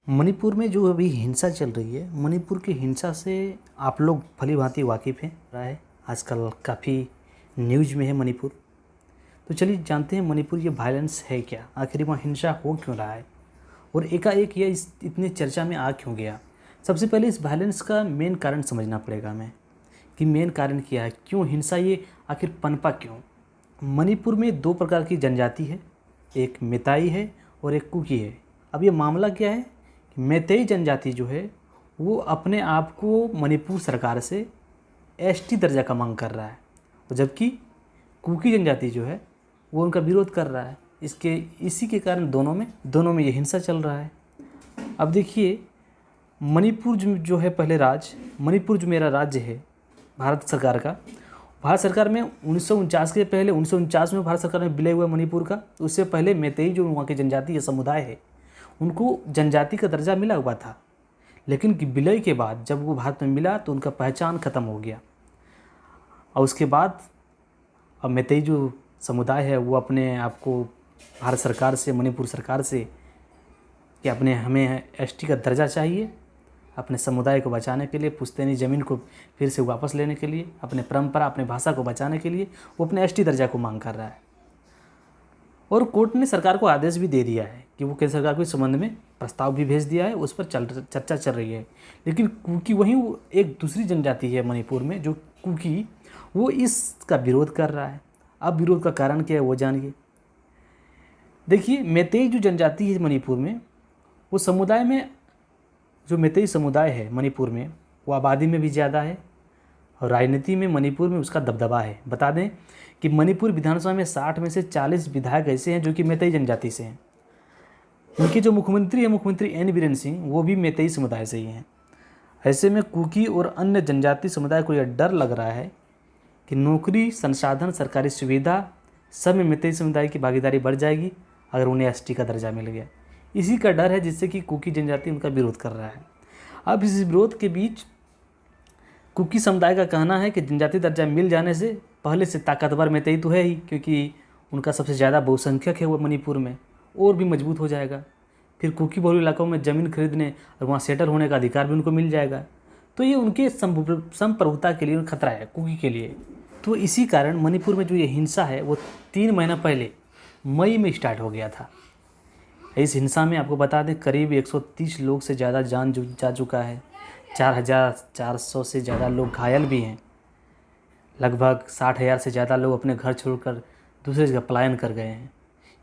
मणिपुर में जो अभी हिंसा चल रही है, मणिपुर की हिंसा से आप लोग भली-भांति वाकिफ़ हैं। रहा है आजकल काफ़ी न्यूज़ में है मणिपुर। तो चलिए जानते हैं मणिपुर ये वायलेंस है क्या? आखिर वहाँ हिंसा हो क्यों रहा है? और एकाएक ये इस इतनी चर्चा में आ क्यों गया? सबसे पहले इस वायलेंस का मेन कारण समझना पड़ेगा हमें कि मेन कारण क्या है? क्यों हिंसा ये आखिर पनपा क्यों? मणिपुर में 2 प्रकार की जनजाति है, एक मेताई है और एक कुकी है। अब ये मामला क्या है? मैतेई जनजाति जो है वो अपने आप को मणिपुर सरकार से एसटी दर्जा का मांग कर रहा है, और जबकि कुकी जनजाति जो है वो उनका विरोध कर रहा है। इसी के कारण दोनों में ये हिंसा चल रहा है। अब देखिए, मणिपुर जो है पहले मणिपुर जो मेरा राज्य है भारत सरकार का, भारत सरकार में 1949 के पहले 1949 में भारत सरकार में विलय हुआ मणिपुर का। उससे पहले मैतेई जो वहाँ के जनजातीय समुदाय है उनको जनजाति का दर्जा मिला हुआ था, लेकिन विलय के बाद जब वो भारत में मिला तो उनका पहचान ख़त्म हो गया। और उसके बाद अब मैतेई जो समुदाय है वो अपने आप को भारत सरकार से, मणिपुर सरकार से कि हमें एसटी का दर्जा चाहिए, अपने समुदाय को बचाने के लिए, पुश्तैनी ज़मीन को फिर से वापस लेने के लिए, अपने परंपरा, अपने भाषा को बचाने के लिए वो अपने एसटी दर्जा को मांग कर रहा है। और कोर्ट ने सरकार को आदेश भी दे दिया है कि वो केंद्र सरकार को इस संबंध में प्रस्ताव भी भेज दिया है, उस पर चर्चा चल रही है। लेकिन कुकी वहीं एक दूसरी जनजाति है मणिपुर में जो कुकी, वो इसका विरोध कर रहा है। अब विरोध का कारण क्या है वो जानिए। देखिए, मैतेई जो जनजाति है मणिपुर में, वो समुदाय में जो मैतेई समुदाय है मणिपुर में वो आबादी में भी ज़्यादा है और राजनीति में मणिपुर में उसका दबदबा है। बता दें कि मणिपुर विधानसभा में 60 में से 40 विधायक ऐसे हैं जो कि मैतेई जनजाति से हैं। उनके जो मुख्यमंत्री हैं, मुख्यमंत्री एन बीरेन सिंह, वो भी मैतेई समुदाय से ही हैं। ऐसे में कुकी और अन्य जनजाति समुदाय को यह डर लग रहा है कि नौकरी, संसाधन, सरकारी सुविधा सब में मैतेई समुदाय की भागीदारी बढ़ जाएगी अगर उन्हें एसटी का दर्जा मिल गया। इसी का डर है जिससे कि कुकी जनजाति उनका विरोध कर रहा है। अब इस विरोध के बीच कुकी समुदाय का कहना है कि जनजाति दर्जा मिल जाने से पहले से ताकतवर मैतेई तो है ही, क्योंकि उनका सबसे ज़्यादा बहुसंख्यक है वो मणिपुर में, और भी मजबूत हो जाएगा। फिर कुकी बहुल इलाकों में ज़मीन खरीदने और वहाँ सेटल होने का अधिकार भी उनको मिल जाएगा। तो ये उनके संप्रभुता के लिए खतरा है कुकी के लिए। तो इसी कारण मणिपुर में जो ये हिंसा है वो 3 महीना पहले मई में स्टार्ट हो गया था। इस हिंसा में आपको बता दें करीब 130 लोग से ज़्यादा जान जा चुका है, 4400 से ज़्यादा लोग घायल भी हैं, लगभग 60,000 से ज़्यादा लोग अपने घर छोड़कर दूसरी जगह पलायन कर गए हैं,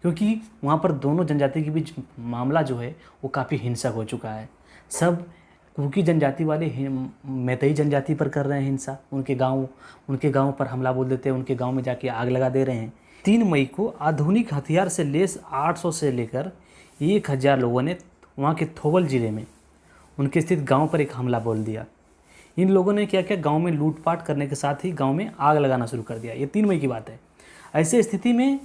क्योंकि वहाँ पर दोनों जनजाति के बीच मामला जो है वो काफ़ी हिंसक हो चुका है। सब कुकी जनजाति वाले मैतेई जनजाति पर कर रहे हैं हिंसा, उनके गाँव पर हमला बोल देते हैं, उनके गाँव में जाके आग लगा दे रहे हैं। 3 मई को आधुनिक हथियार से लेस 800 से लेकर 1000 लोगों ने वहाँ के थोबल ज़िले में उनके स्थित गांव पर एक हमला बोल दिया। इन लोगों ने क्या किया, गांव में लूटपाट करने के साथ ही गांव में आग लगाना शुरू कर दिया। ये 3 मई की बात है। ऐसे स्थिति में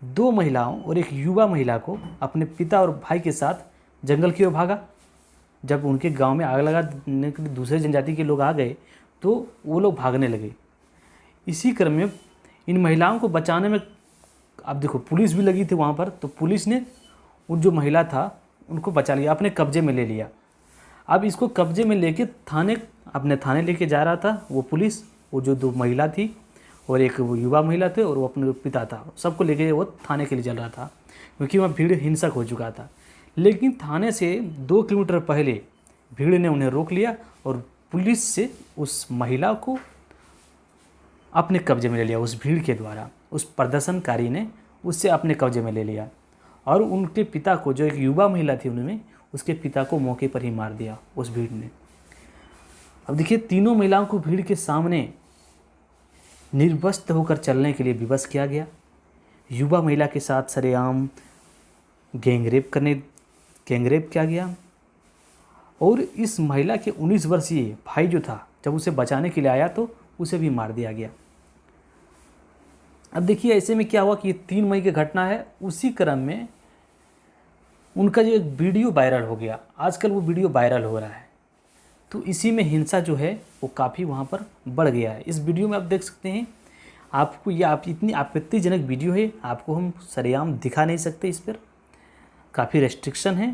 2 महिलाओं और एक युवा महिला को अपने पिता और भाई के साथ जंगल की ओर भागा। जब उनके गाँव में आग लगाने के लिए दूसरे जनजाति के लोग आ गए तो वो लोग भागने लगे। इसी क्रम में इन महिलाओं को बचाने में, अब देखो, पुलिस भी लगी थी वहाँ पर, तो पुलिस ने उन जो महिला था उनको बचा लिया, अपने कब्जे में ले लिया। अब इसको कब्जे में लेके अपने थाने लेके जा रहा था वो पुलिस, वो जो 2 महिला थी और एक वो युवा महिला थे और वो अपने पिता था, सबको लेके वो थाने के लिए चल रहा था, क्योंकि वहाँ भीड़ हिंसक हो चुका था। लेकिन थाने से 2 किलोमीटर पहले भीड़ ने उन्हें रोक लिया और पुलिस से उस महिला को अपने कब्जे में ले लिया। उस भीड़ के द्वारा उस प्रदर्शनकारी ने उससे अपने कब्जे में ले लिया और उनके पिता को, जो एक युवा महिला थी, उन्होंने उसके पिता को मौके पर ही मार दिया उस भीड़ ने। अब देखिए, तीनों महिलाओं को भीड़ के सामने निर्वस्त्र होकर चलने के लिए विवश किया गया। युवा महिला के साथ सरेआम गैंगरेप किया गया और इस महिला के 19 वर्षीय भाई जो था, जब उसे बचाने के लिए आया तो उसे भी मार दिया गया। अब देखिए, ऐसे में क्या हुआ कि 3 मई की घटना है। उसी क्रम में उनका जो एक वीडियो वायरल हो गया, आजकल वो वीडियो वायरल हो रहा है, तो इसी में हिंसा जो है वो काफ़ी वहाँ पर बढ़ गया है। इस वीडियो में आप देख सकते हैं, आपको इतनी आपत्तिजनक वीडियो है, आपको हम सरेआम दिखा नहीं सकते, इस पर काफ़ी रेस्ट्रिक्शन है।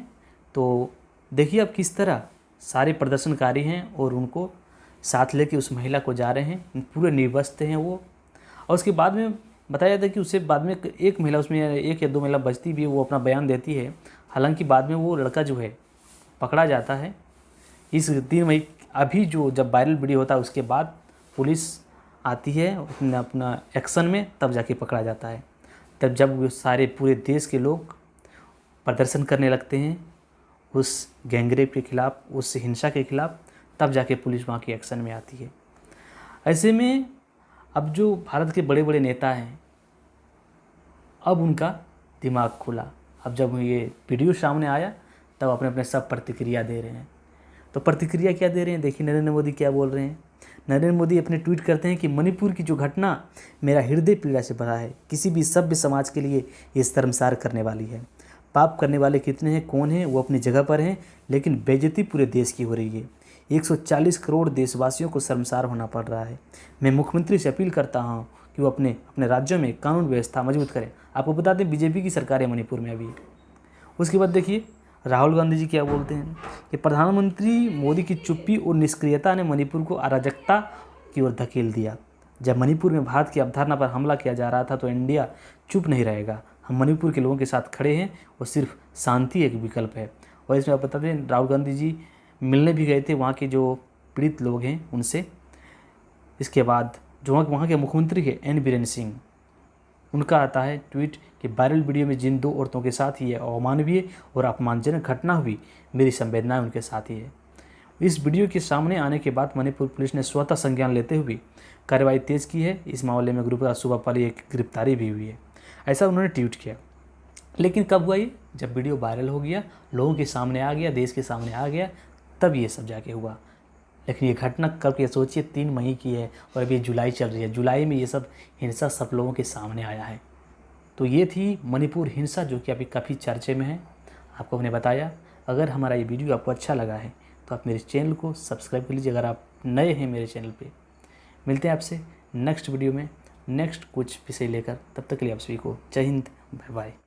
तो देखिए अब किस तरह सारे प्रदर्शनकारी हैं और उनको साथ लेके उस महिला को जा रहे हैं, पूरे निर्वस्त्र हैं वो। और उसके बाद में बताया जाता है कि उससे बाद में एक महिला, उसमें एक या दो महिला बचती भी है, वो अपना बयान देती है। हालांकि बाद में वो लड़का जो है पकड़ा जाता है। इस 3 मई अभी जो जब वायरल वीडियो होता है उसके बाद पुलिस आती है अपना एक्शन में, तब जाके पकड़ा जाता है। तब जब वो सारे पूरे देश के लोग प्रदर्शन करने लगते हैं उस गैंगरेप के खिलाफ, उस हिंसा के खिलाफ, तब जाके पुलिस वहाँ की एक्शन में आती है। ऐसे में अब जो भारत के बड़े बड़े नेता हैं, अब उनका दिमाग खुला। अब जब ये वीडियो सामने आया तब अपने अपने सब प्रतिक्रिया दे रहे हैं। तो प्रतिक्रिया क्या दे रहे हैं, देखिए नरेंद्र मोदी क्या बोल रहे हैं। नरेंद्र मोदी अपने ट्वीट करते हैं कि मणिपुर की जो घटना मेरा हृदय पीड़ा से भरा है, किसी भी सभ्य समाज के लिए ये शर्मसार करने वाली है। पाप करने वाले कितने हैं, कौन है, वो अपनी जगह पर हैं, लेकिन बेइज्जती पूरे देश की हो रही है। 140 करोड़ देशवासियों को शर्मसार होना पड़ रहा है। मैं मुख्यमंत्री से अपील करता हूँ कि वो अपने अपने राज्यों में कानून व्यवस्था मजबूत करें। आपको बता दें बीजेपी की सरकार है मणिपुर में अभी। उसके बाद देखिए राहुल गांधी जी क्या बोलते हैं कि प्रधानमंत्री मोदी की चुप्पी और निष्क्रियता ने मणिपुर को अराजकता की ओर धकेल दिया। जब मणिपुर में भारत की अवधारणा पर हमला किया जा रहा था तो इंडिया चुप नहीं रहेगा। हम मणिपुर के लोगों के साथ खड़े हैं और सिर्फ शांति एक विकल्प है। और इसमें आप बता दें राहुल गांधी जी मिलने भी गए थे वहाँ के जो पीड़ित लोग हैं उनसे। इसके बाद जो वहाँ के मुख्यमंत्री है एन बीरेन सिंह, उनका आता है ट्वीट कि वायरल वीडियो में जिन 2 औरतों के साथ ही है अमानवीय और अपमानजनक घटना हुई, मेरी संवेदनाएं उनके साथ ही है। इस वीडियो के सामने आने के बाद मणिपुर पुलिस ने स्वतः संज्ञान लेते हुए कार्रवाई तेज की है। इस मामले में गुरुवार सुबह पहले एक गिरफ्तारी भी हुई है, ऐसा उन्होंने ट्वीट किया। लेकिन कब हुआ ये, जब वीडियो वायरल हो गया, लोगों के सामने आ गया, देश के सामने आ गया, तब ये सब जाके हुआ। लेकिन ये घटना कब की, सोचिए 3 मई की है और अभी जुलाई चल रही है। जुलाई में ये सब हिंसा सब लोगों के सामने आया है। तो ये थी मणिपुर हिंसा जो कि अभी काफ़ी चर्चे में है। आपको हमने बताया। अगर हमारा ये वीडियो आपको अच्छा लगा है तो आप मेरे चैनल को सब्सक्राइब कर लीजिए अगर आप नए हैं मेरे चैनल पे। मिलते हैं आपसे नेक्स्ट वीडियो में नेक्स्ट कुछ विषय लेकर। तब तक के लिए आप सभी को जय हिंद, बाय बाय।